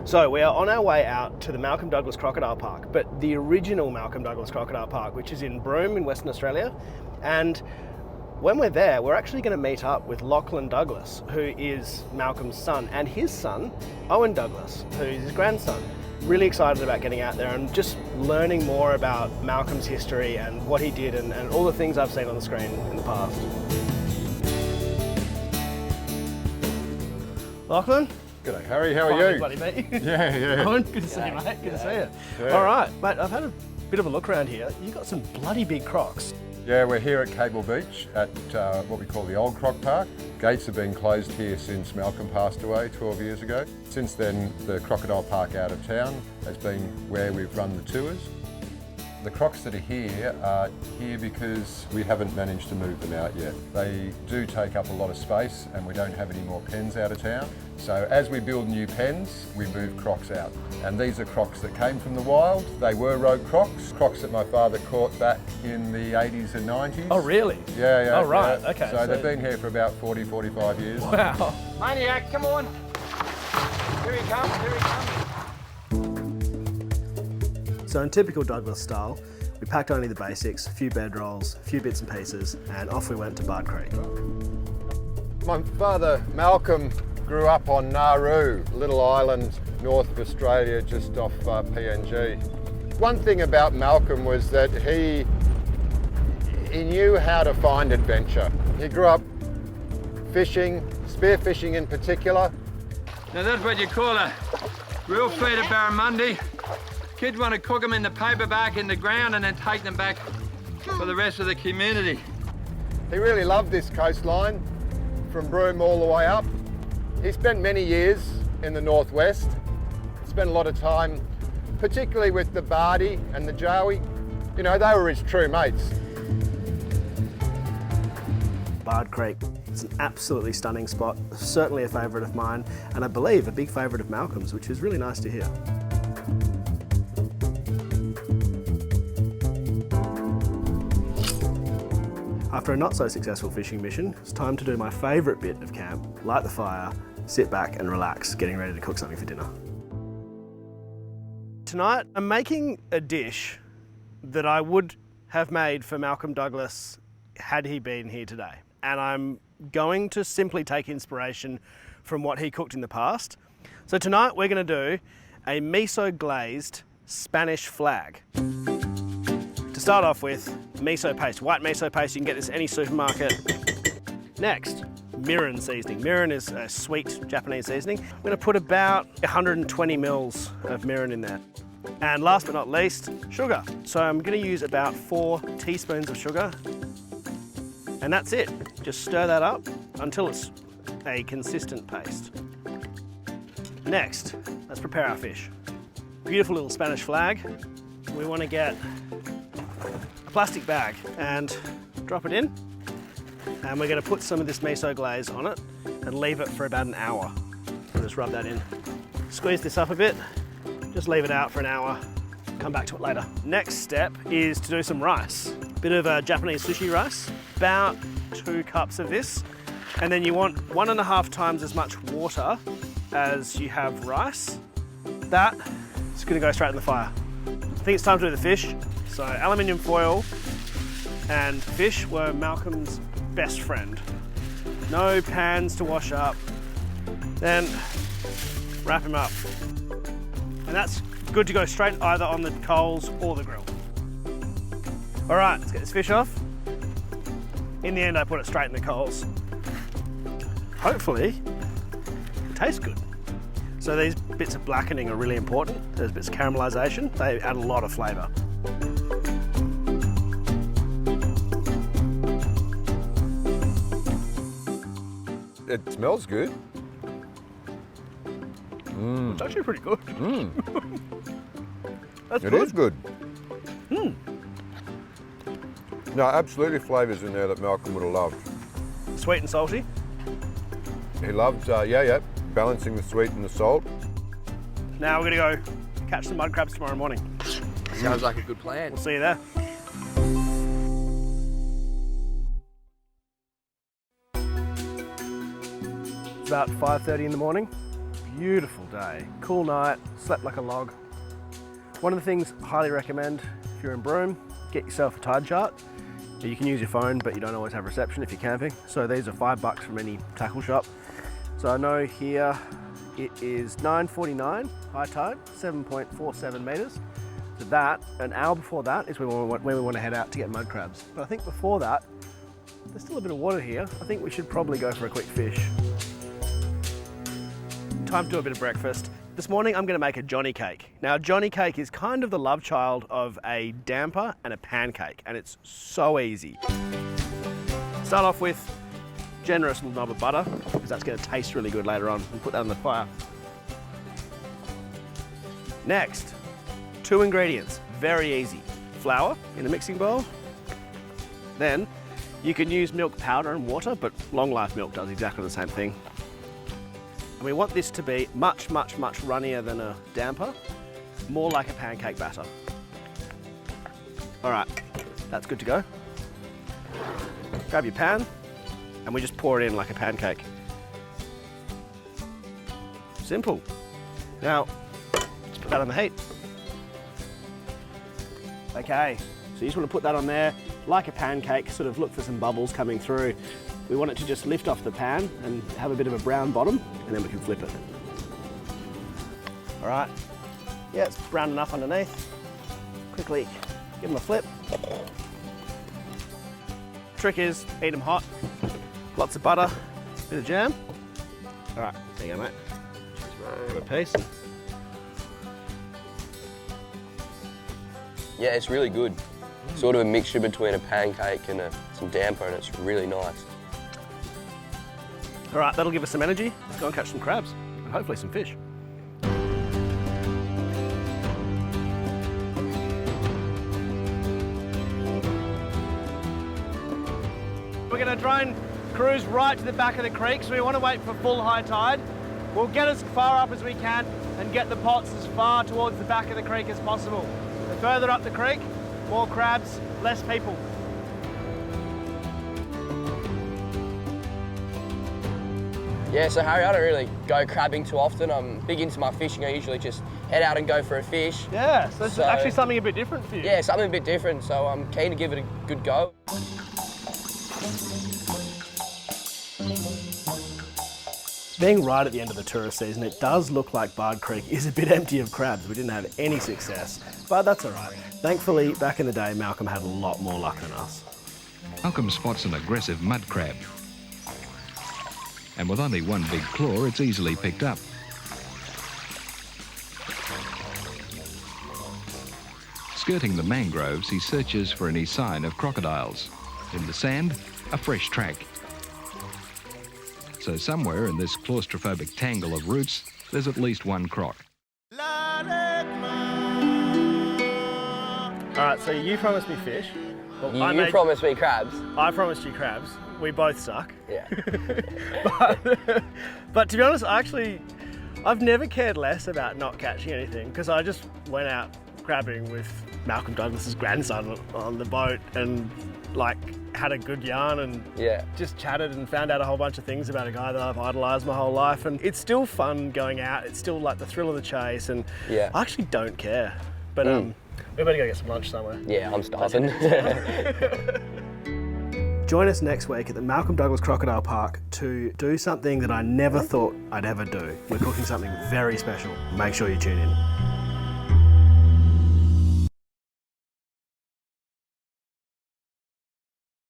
So we are on our way out to the Malcolm Douglas Crocodile Park, but the original Malcolm Douglas Crocodile Park, which is in Broome in Western Australia. And when we're there, we're actually going to meet up with Lachlan Douglas, who is Malcolm's son, and his son, Owen Douglas, who is his grandson. Really excited about getting out there and just learning more about Malcolm's history and what he did and all the things I've seen on the screen in the past. Lachlan? G'day Harry, how are you? Bloody mate. Yeah. Owen, good to see you, mate. Good to see you. Yeah. All right, mate, I've had a bit of a look around here. You've got some bloody big crocs. Yeah, we're here at Cable Beach at what we call the Old Croc Park. Gates have been closed here since Malcolm passed away 12 years ago. Since then, the Crocodile Park out of town has been where we've run the tours. The crocs that are here because we haven't managed to move them out yet. They do take up a lot of space and we don't have any more pens out of town. So as we build new pens, we move crocs out. And these are crocs that came from the wild. They were rogue crocs that my father caught back in the 80s and 90s. Oh, really? Yeah. Oh, right, yeah. okay. So they've been here for about 40, 45 years. Wow. Maniac, come on. Here he comes, here he comes. So in typical Douglas style, we packed only the basics, a few bedrolls, a few bits and pieces, and off we went to Bard Creek. My father, Malcolm, grew up on Nauru, a little island north of Australia, just off PNG. One thing about Malcolm was that he knew how to find adventure. He grew up fishing, spearfishing in particular. Now that's what you call a real feed of barramundi. Kids want to cook them in the paper back in the ground and then take them back for the rest of the community. He really loved this coastline from Broome all the way up. He spent many years in the northwest, spent a lot of time, particularly with the Bardi and the Jawi. You know, they were his true mates. Bard Creek, it's an absolutely stunning spot, certainly a favourite of mine, and I believe a big favourite of Malcolm's, which is really nice to hear. After a not so successful fishing mission, it's time to do my favourite bit of camp, light the fire, sit back and relax, getting ready to cook something for dinner. Tonight, I'm making a dish that I would have made for Malcolm Douglas had he been here today. And I'm going to simply take inspiration from what he cooked in the past. So tonight we're going to do a miso glazed Spanish flag. To start off with, miso paste, white miso paste, you can get this at any supermarket. Next, mirin seasoning. Mirin is a sweet Japanese seasoning. I'm going to put about 120 mils of mirin in there. And last but not least, sugar. So I'm going to use about 4 teaspoons of sugar. And that's it. Just stir that up until it's a consistent paste. Next, let's prepare our fish. Beautiful little Spanish flag. We want to get a plastic bag and drop it in. And we're going to put some of this miso glaze on it and leave it for about an hour. We'll just rub that in. Squeeze this up a bit, just leave it out for an hour, come back to it later. Next step is to do some rice. A bit of Japanese sushi rice, about 2 cups of this. And then you want 1.5 times as much water as you have rice. That is going to go straight in the fire. I think it's time to do the fish. So aluminium foil and fish were Malcolm's best friend. No pans to wash up. Then wrap him up. And that's good to go straight either on the coals or the grill. All right, let's get this fish off. In the end, I put it straight in the coals. Hopefully, it tastes good. So these bits of blackening are really important. There's bits of caramelisation. They add a lot of flavour. It smells good. It's actually pretty good. That's It good. is good. No, absolutely flavours in there that Malcolm would have loved. Sweet and salty. He loved, balancing the sweet and the salt. Now we're going to go catch some mud crabs tomorrow morning. Sounds like a good plan. We'll see you there. It's about 5:30 in the morning. beautiful day. Cool night, slept like a log. One of the things I highly recommend if you're in Broome, get yourself a tide chart. You can use your phone, but you don't always have reception if you're camping. So these are $5 from any tackle shop. So I know here it is 9:49 high tide, 7.47 meters. So that, an hour before that is when we want to head out to get mud crabs. But I think before that, there's still a bit of water here. I think we should probably go for a quick fish. Time to do a bit of breakfast. This morning I'm going to make a Johnny cake. Now a Johnny cake is kind of the love child of a damper and a pancake, and it's so easy. Start off with generous little knob of butter, because that's going to taste really good later on. We'll put that on the fire. Next, 2 ingredients, very easy. Flour in a mixing bowl. Then you can use milk powder and water, but long life milk does exactly the same thing. And we want this to be much, much, much runnier than a damper, more like a pancake batter. All right, that's good to go. Grab your pan, and we just pour it in like a pancake. Simple. Now, let's put that on the heat. Okay, so you just want to put that on there like a pancake, sort of look for some bubbles coming through. We want it to just lift off the pan and have a bit of a brown bottom, and then we can flip it. All right, yeah, it's brown enough underneath. Quickly give them a flip. Trick is, eat them hot. Lots of butter, bit of jam. All right, there you go, mate. Have a piece. Yeah, it's really good. Sort of a mixture between a pancake and some damper, and it's really nice. All right, that'll give us some energy. Let's go and catch some crabs, and hopefully some fish. We're going to try and cruise right to the back of the creek, so we want to wait for full high tide. We'll get as far up as we can and get the pots as far towards the back of the creek as possible. The further up the creek, more crabs, less people. Yeah, so Harry, I don't really go crabbing too often. I'm big into my fishing. I usually just head out and go for a fish. Yeah, so it's actually something a bit different for you. Yeah, something a bit different, so I'm keen to give it a good go. Being right at the end of the tourist season, it does look like Bard Creek is a bit empty of crabs. We didn't have any success, but that's all right. Thankfully, back in the day, Malcolm had a lot more luck than us. Malcolm spots an aggressive mud crab. And with only one big claw, it's easily picked up. Skirting the mangroves, he searches for any sign of crocodiles. In the sand, a fresh track. So somewhere in this claustrophobic tangle of roots, there's at least one croc. All right, so you promised me fish. Well, You promised me crabs. I promised you crabs. We both suck. Yeah. but to be honest, I've never cared less about not catching anything, because I just went out crabbing with Malcolm Douglas's grandson on the boat and like had a good yarn and just chatted and found out a whole bunch of things about a guy that I've idolised my whole life. And it's still fun going out. It's still like the thrill of the chase, and I actually don't care. But we better go get some lunch somewhere. Yeah, I'm starving. Join us next week at the Malcolm Douglas Crocodile Park to do something that I never thought I'd ever do. We're cooking something very special. Make sure you tune in.